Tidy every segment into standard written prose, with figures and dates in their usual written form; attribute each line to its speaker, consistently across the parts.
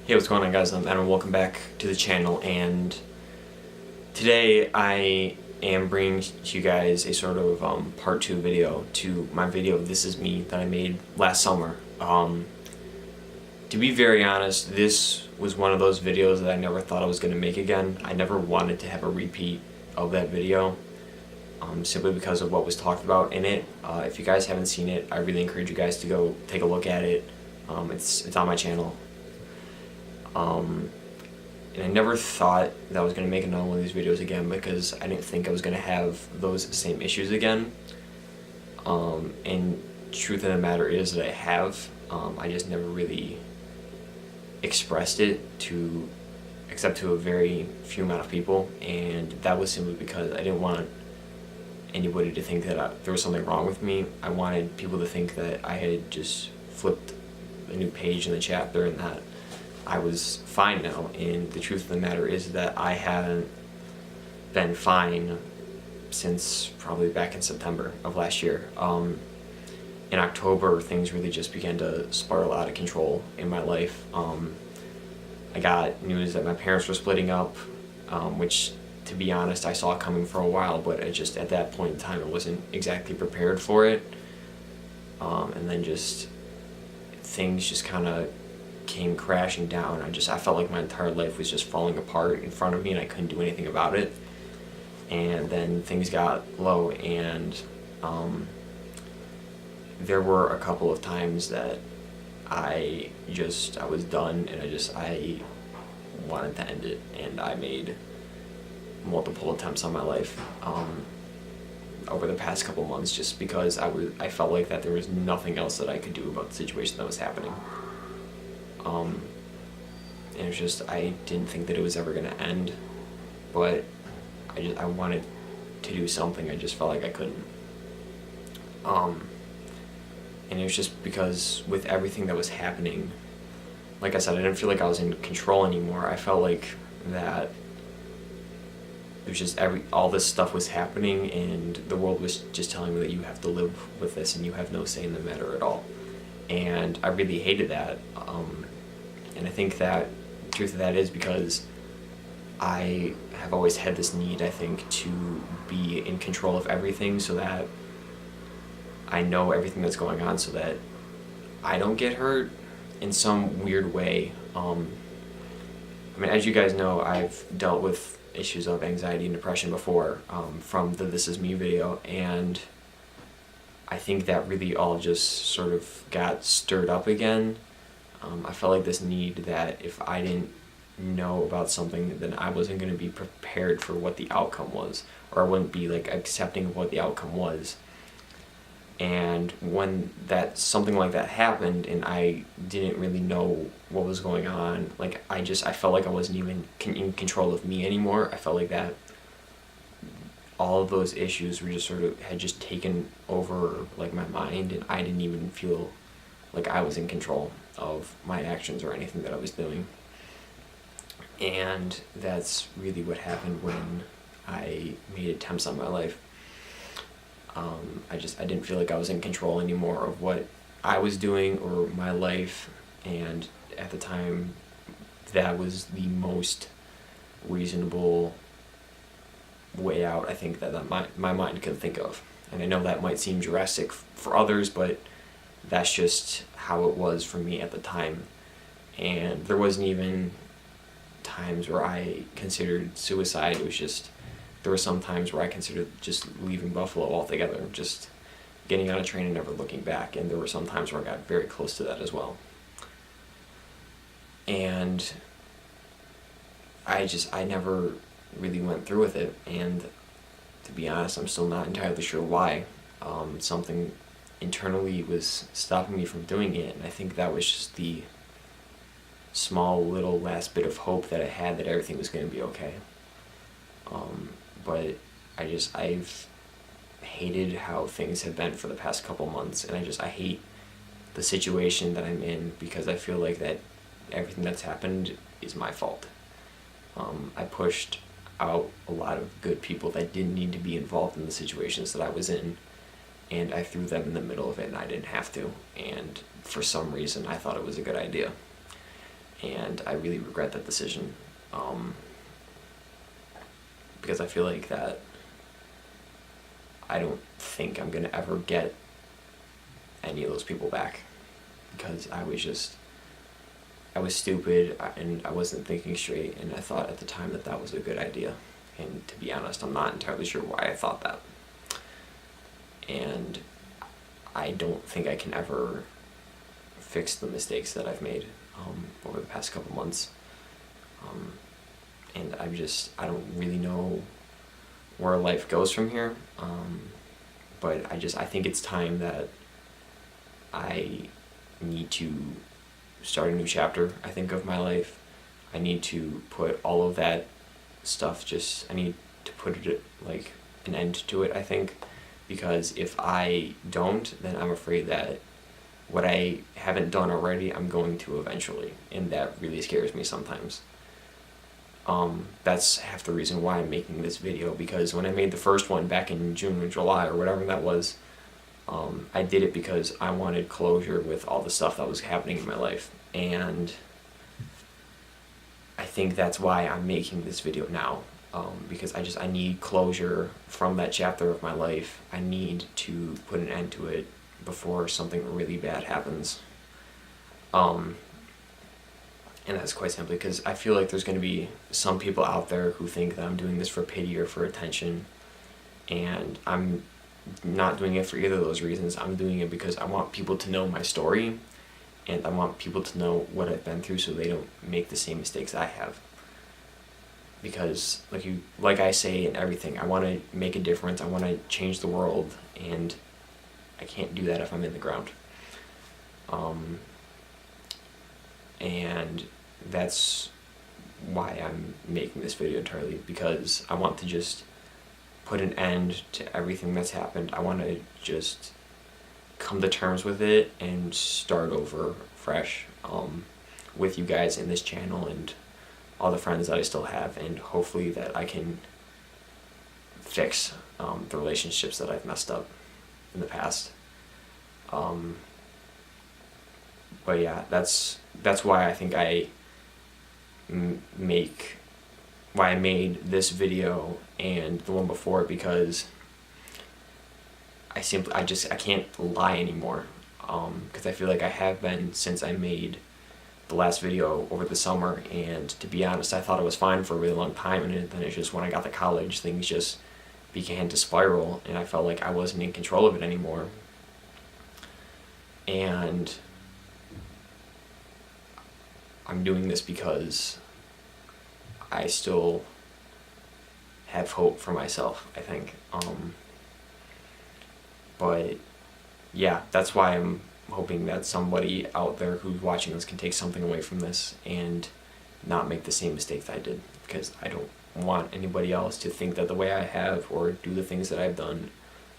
Speaker 1: Hey, what's going on, guys? I'm Adam. Welcome back to the channel, and today I am bringing to you guys a sort of part 2 video to my video This Is Me that I made last summer. To be very honest, this was one of those videos that I never thought I was going to make again. I never wanted to have a repeat of that video, simply because of what was talked about in it. If you guys haven't seen it, I really encourage you guys to go take a look at it. It's on my channel. And I never thought that I was going to make another one of these videos again because I didn't think I was going to have those same issues again. And truth of the matter is that I have. I just never really expressed it except to a very few amount of people, and that was simply because I didn't want anybody to think that there was something wrong with me. I wanted people to think that I had just flipped a new page in the chapter and that I was fine now, and the truth of the matter is that I haven't been fine since probably back in September of last year. In October, things really just began to spiral out of control in my life. I got news that my parents were splitting up, which, to be honest, I saw coming for a while, but at that point in time, I wasn't exactly prepared for it. And then things just kind of came crashing down. I felt like my entire life was just falling apart in front of me and I couldn't do anything about it. And then things got low, and there were a couple of times that I was done, and I wanted to end it, and I made multiple attempts on my life over the past couple months, just because I felt like that there was nothing else that I could do about the situation that was happening. And it was just, I didn't think that it was ever going to end, but I wanted to do something. I just felt like I couldn't. And it was just because with everything that was happening, like I said, I didn't feel like I was in control anymore. I felt like that it was just all this stuff was happening, and the world was just telling me that you have to live with this and you have no say in the matter at all. And I really hated that. And I think that the truth of that is because I have always had this need, I think, to be in control of everything, so that I know everything that's going on, so that I don't get hurt in some weird way. I mean, as you guys know, I've dealt with issues of anxiety and depression before, from the This Is Me video, and I think that really all just sort of got stirred up again. I felt like this need that if I didn't know about something, then I wasn't going to be prepared for what the outcome was, or I wouldn't be like accepting of what the outcome was. And when something like that happened and I didn't really know what was going on, like I felt like I wasn't even in control of me anymore. I felt like that all of those issues were had just taken over like my mind, and I didn't even feel like I was in control of my actions or anything that I was doing. And that's really what happened when I made attempts on my life. I didn't feel like I was in control anymore of what I was doing or my life, and at the time that was the most reasonable way out, I think, that my mind could think of. And I know that might seem drastic for others, but that's just how it was for me at the time. And there wasn't even times where I considered suicide. It was just, there were some times where I considered just leaving Buffalo altogether, just getting on a train and never looking back. And there were some times where I got very close to that as well. And I never really went through with it, and to be honest, I'm still not entirely sure why. Something internally was stopping me from doing it, and I think that was just the small little last bit of hope that I had that everything was going to be okay. But I've hated how things have been for the past couple months, and I hate the situation that I'm in, because I feel like that everything that's happened is my fault. I pushed out a lot of good people that didn't need to be involved in the situations that I was in, and I threw them in the middle of it, and I didn't have to, and for some reason I thought it was a good idea. and I really regret that decision, because I feel like that I don't think I'm gonna ever get any of those people back, because I was stupid and I wasn't thinking straight, and I thought at the time that that was a good idea. And to be honest, I'm not entirely sure why I thought that. And I don't think I can ever fix the mistakes that I've made over the past couple months. And I don't really know where life goes from here. But I think it's time that I need to start a new chapter, I think, of my life. I need to put all of that stuff, I need to put it, like, an end to it, I think, because if I don't, then I'm afraid that what I haven't done already, I'm going to eventually, and that really scares me sometimes. That's half the reason why I'm making this video, because when I made the first one back in June or July or whatever that was, I did it because I wanted closure with all the stuff that was happening in my life, and I think that's why I'm making this video now, because I need closure from that chapter of my life. I need to put an end to it before something really bad happens. And that's quite simply because I feel like there's going to be some people out there who think that I'm doing this for pity or for attention, and I'm not doing it for either of those reasons. I'm doing it because I want people to know my story, and I want people to know what I've been through so they don't make the same mistakes I have. Because like I say in everything, I want to make a difference, I want to change the world, and I can't do that if I'm in the ground. And that's why I'm making this video entirely, because I want to just put an end to everything that's happened. I want to just come to terms with it and start over fresh, with you guys in this channel and all the friends that I still have, and hopefully that I can fix the relationships that I've messed up in the past. But yeah, that's why I think why I made this video and the one before it, because I can't lie anymore, because I feel like I have been since I made the last video over the summer, and to be honest, I thought it was fine for a really long time, and then it's just when I got to college, things just began to spiral, and I felt like I wasn't in control of it anymore. And I'm doing this because I still have hope for myself, I think. But yeah, that's why I'm hoping that somebody out there who's watching this can take something away from this and not make the same mistakes I did, because I don't want anybody else to think that the way I have or do the things that I've done,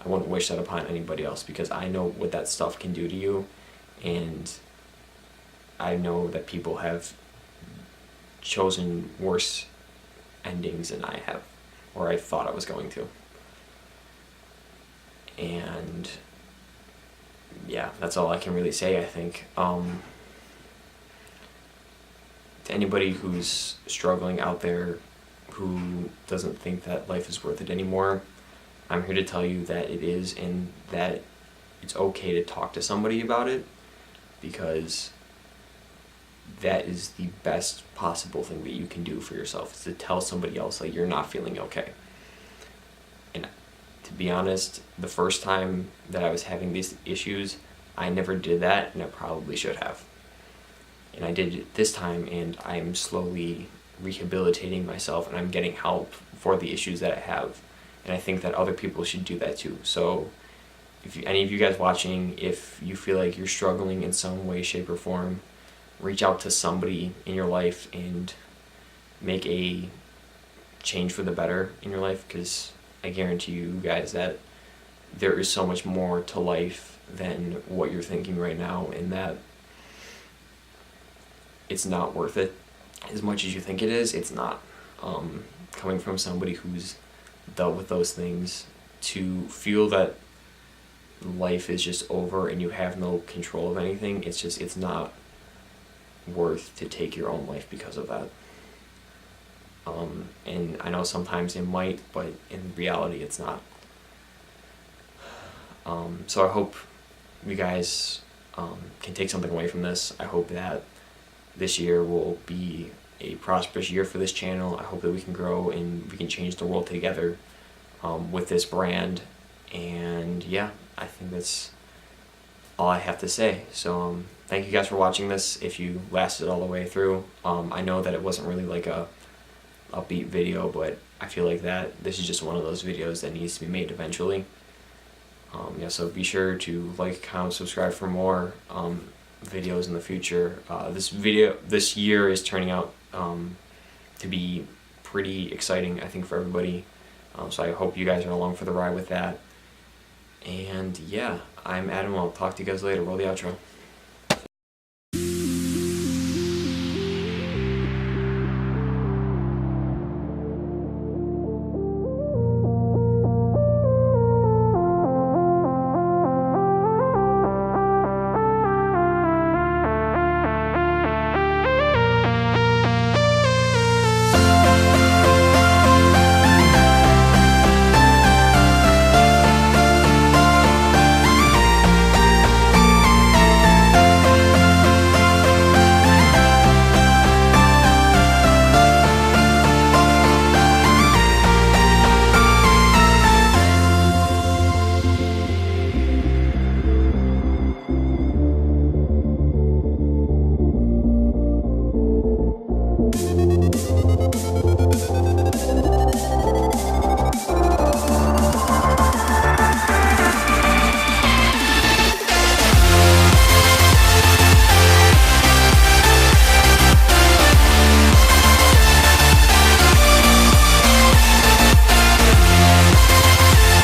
Speaker 1: I wouldn't wish that upon anybody else, because I know what that stuff can do to you, and I know that people have chosen worse endings than I have, or I thought I was going to. And yeah, that's all I can really say, I think. To anybody who's struggling out there, who doesn't think that life is worth it anymore, I'm here to tell you that it is, and that it's okay to talk to somebody about it, because that is the best possible thing that you can do for yourself, is to tell somebody else that you're not feeling okay. And to be honest, the first time that I was having these issues, I never did that, and I probably should have. And I did it this time, and I'm slowly rehabilitating myself, and I'm getting help for the issues that I have. And I think that other people should do that too. So if any of you guys watching, if you feel like you're struggling in some way, shape, or form, reach out to somebody in your life and make a change for the better in your life, because I guarantee you guys that there is so much more to life than what you're thinking right now, and that it's not worth it as much as you think it is. It's not. Coming from somebody who's dealt with those things, to feel that life is just over and you have no control of anything, it's not worth to take your own life because of that. And I know sometimes it might, but in reality it's not. So I hope you guys can take something away from this. I hope that this year will be a prosperous year for this channel. I hope that we can grow and we can change the world together with this brand. And yeah, I think that's all I have to say. So thank you guys for watching this, if you lasted all the way through. I know that it wasn't really like a upbeat video, but I feel like that this is just one of those videos that needs to be made eventually. Yeah, so be sure to like, comment, subscribe for more videos in the future. This year is turning out to be pretty exciting, I think, for everybody. So I hope you guys are along for the ride with that. And yeah, I'm Adam. I'll talk to you guys later. Roll the outro.